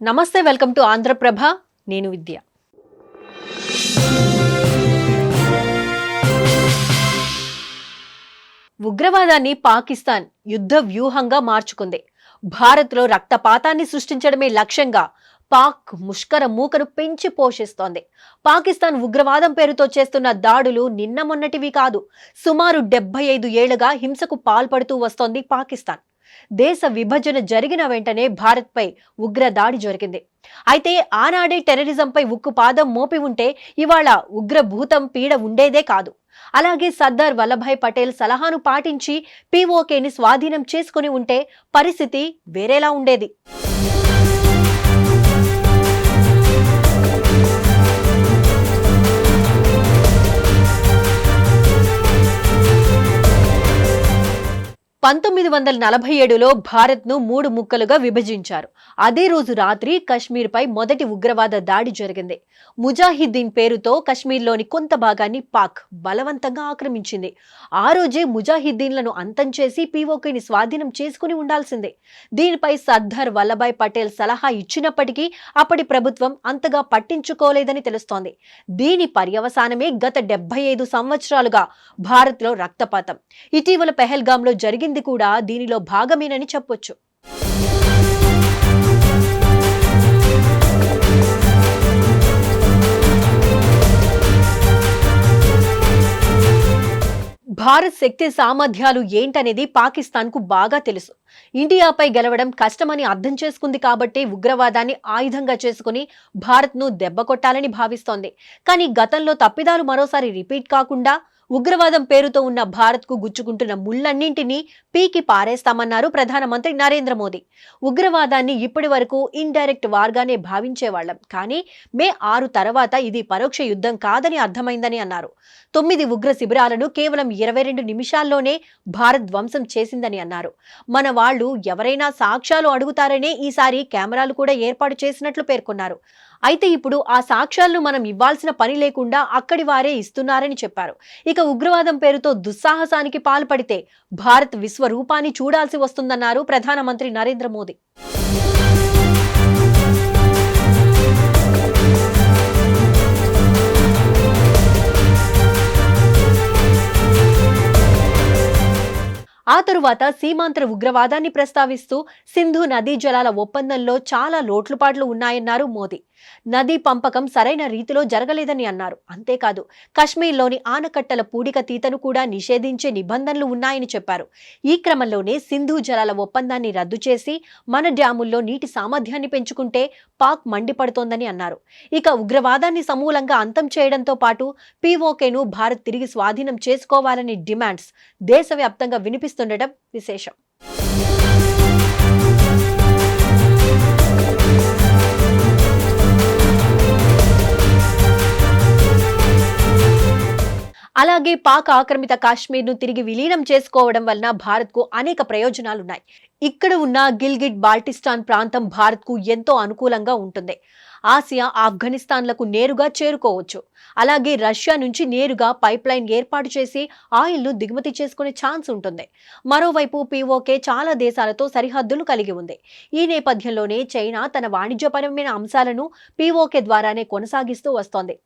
నమస్తే, welcome to Andhraprabha. నేను విద్య. ఉగ్రవాదాన్ని పాకిస్తాన్ యుద్ధ వ్యూహంగా మార్చుకుంది. భారత్లో రక్తపాతాన్ని సృష్టించడమే లక్ష్యంగా పాక్ ముష్కర మూకను పెంచి పోషిస్తోంది. పాకిస్తాన్ ఉగ్రవాదం పేరుతో చేస్తున్న దాడులు నిన్న మొన్నటివి కాదు. సుమారు 75 ఏళ్లుగా హింసకు పాల్పడుతూ వస్తోంది పాకిస్తాన్. దేశ విభజన జరిగిన వెంటనే భారత్పై ఉగ్ర దాడి జరిగింది. అయితే ఆనాడే టెర్రరిజంపై ఉక్కుపాదం మోపి ఉంటే ఇవాళ ఉగ్రభూతం పీడ ఉండేదే కాదు. అలాగే సర్దార్ వల్లభాయ్ పటేల్ సలహాను పాటించి పీఓకేని స్వాధీనం చేసుకుని ఉంటే పరిస్థితి వేరేలా ఉండేది. పంతొమ్మిది 1947లో భారత్ను 3 ముక్కలుగా విభజించారు. అదే రోజు రాత్రి కశ్మీర్పై మొదటి ఉగ్రవాద దాడి జరిగింది. ముజాహిద్దీన్ పేరుతో కశ్మీర్లోని కొంత భాగాన్ని పాక్ బలవంతంగా ఆక్రమించింది. ఆ రోజే ముజాహిద్దీన్లను అంతం చేసి పీఓకేని స్వాధీనం చేసుకుని ఉండాల్సిందే. దీనిపై సర్దార్ వల్లభాయ్ పటేల్ సలహా ఇచ్చినప్పటికీ అప్పటి ప్రభుత్వం అంతగా పట్టించుకోలేదని తెలుస్తోంది. దీని పర్యవసానమే గత 75 సంవత్సరాలుగా భారత్లో రక్తపాతం. ఇటీవల పెహల్గాంలో జరిగింది కూడా దీనిలో భాగమేనని చెప్పొచ్చు. భారత్ శక్తి సామర్థ్యాలు ఏంటనేది పాకిస్తాన్ కు బాగా తెలుసు. ఇండియాపై గెలవడం కష్టమని అర్థం చేసుకుంది కాబట్టి ఉగ్రవాదాన్ని ఆయుధంగా చేసుకుని భారత్ ను దెబ్బ కొట్టాలని భావిస్తోంది. కానీ గతంలో తప్పిదాలు మరోసారి రిపీట్ కాకుండా ఉగ్రవాదం పేరుతో ఉన్న భారత్ కు గుచ్చుకుంటున్న ముళ్లన్నింటినీ పీకి పారేస్తామన్నారు ప్రధానమంత్రి నరేంద్ర మోదీ. ఉగ్రవాదాన్ని ఇప్పటి వరకు ఇండైరెక్ట్ వార్గానే భావించేవాళ్లం, కానీ మే 6 తర్వాత ఇది పరోక్ష యుద్ధం కాదని అర్థమైందని అన్నారు. 9 ఉగ్ర శిబిరాలను కేవలం 22 నిమిషాల్లోనే భారత్ ధ్వంసం చేసిందని అన్నారు. మన వాళ్లు ఎవరైనా సాక్ష్యాలు అడుగుతారనే ఈసారి కెమెరాలు కూడా ఏర్పాటు చేసినట్లు పేర్కొన్నారు. అయితే ఇప్పుడు ఆ సాక్ష్యాలను మనం ఇవ్వాల్సిన పని లేకుండా అక్కడి వారే ఇస్తున్నారని చెప్పారు. ఇక ఉగ్రవాదం పేరుతో దుస్సాహసానికి పాల్పడితే భారత్ విశ్వరూపాన్ని చూడాల్సి వస్తుందన్నారు ప్రధానమంత్రి నరేంద్ర మోదీ. ఆ తరువాత సీమాంతర ఉగ్రవాదాన్ని ప్రస్తావిస్తూ సింధు నదీ జలాల ఒప్పందంలో చాలా లోట్లుపాట్లు ఉన్నాయన్నారు మోదీ. నదీ పంపకం సరైన రీతిలో జరగలేదని అన్నారు. అంతేకాదు కశ్మీర్లోని ఆనకట్టల పూడిక తీతను కూడా నిషేధించే నిబంధనలు ఉన్నాయని చెప్పారు. ఈ క్రమంలోనే సింధు జలాల ఒప్పందాన్ని రద్దు చేసి మన డ్యాముల్లో నీటి సామర్థ్యాన్ని పెంచుకుంటే పాక్ మండిపడుతోందని అన్నారు. ఇక ఉగ్రవాదాన్ని సమూలంగా అంతం చేయడంతో పాటు పీఓకేను భారత్ తిరిగి స్వాధీనం చేసుకోవాలని డిమాండ్స్ దేశవ్యాప్తంగా వినిపిస్తుండటం విశేషం. అలాగే పాక్ ఆక్రమిత కాశ్మీర్ను తిరిగి విలీనం చేసుకోవడం వలన భారత్కు అనేక ప్రయోజనాలున్నాయి. ఇక్కడ ఉన్న గిల్గిట్ బాల్టిస్తాన్ ప్రాంతం భారత్కు ఎంతో అనుకూలంగా ఉంటుంది. ఆసియా, ఆఫ్ఘనిస్తాన్లకు నేరుగా చేరుకోవచ్చు. అలాగే రష్యా నుంచి నేరుగా పైప్ లైన్ ఏర్పాటు చేసి ఆయిల్ను దిగుమతి చేసుకునే ఛాన్స్ ఉంటుంది. మరోవైపు పీఓకే చాలా దేశాలతో సరిహద్దులు కలిగి ఉంది. ఈ నేపథ్యంలోనే చైనా తన వాణిజ్యపరమైన అంశాలను పీఓకే ద్వారానే కొనసాగిస్తూ వస్తోంది.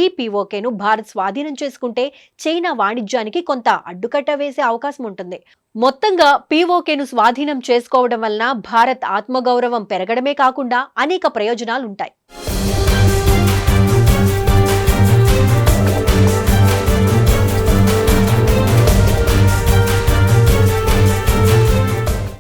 ఈ పీఓకేను భారత్ స్వాధీనం చేసుకుంటే చైనా వాణిజ్యానికి కొంత అడ్డుకట్ట వేసే అవకాశం ఉంటుంది. మొత్తంగా పీఓకేను స్వాధీనం చేసుకోవడం వలన భారత్ ఆత్మగౌరవం పెరగడమే కాకుండా అనేక ప్రయోజనాలుంటాయి.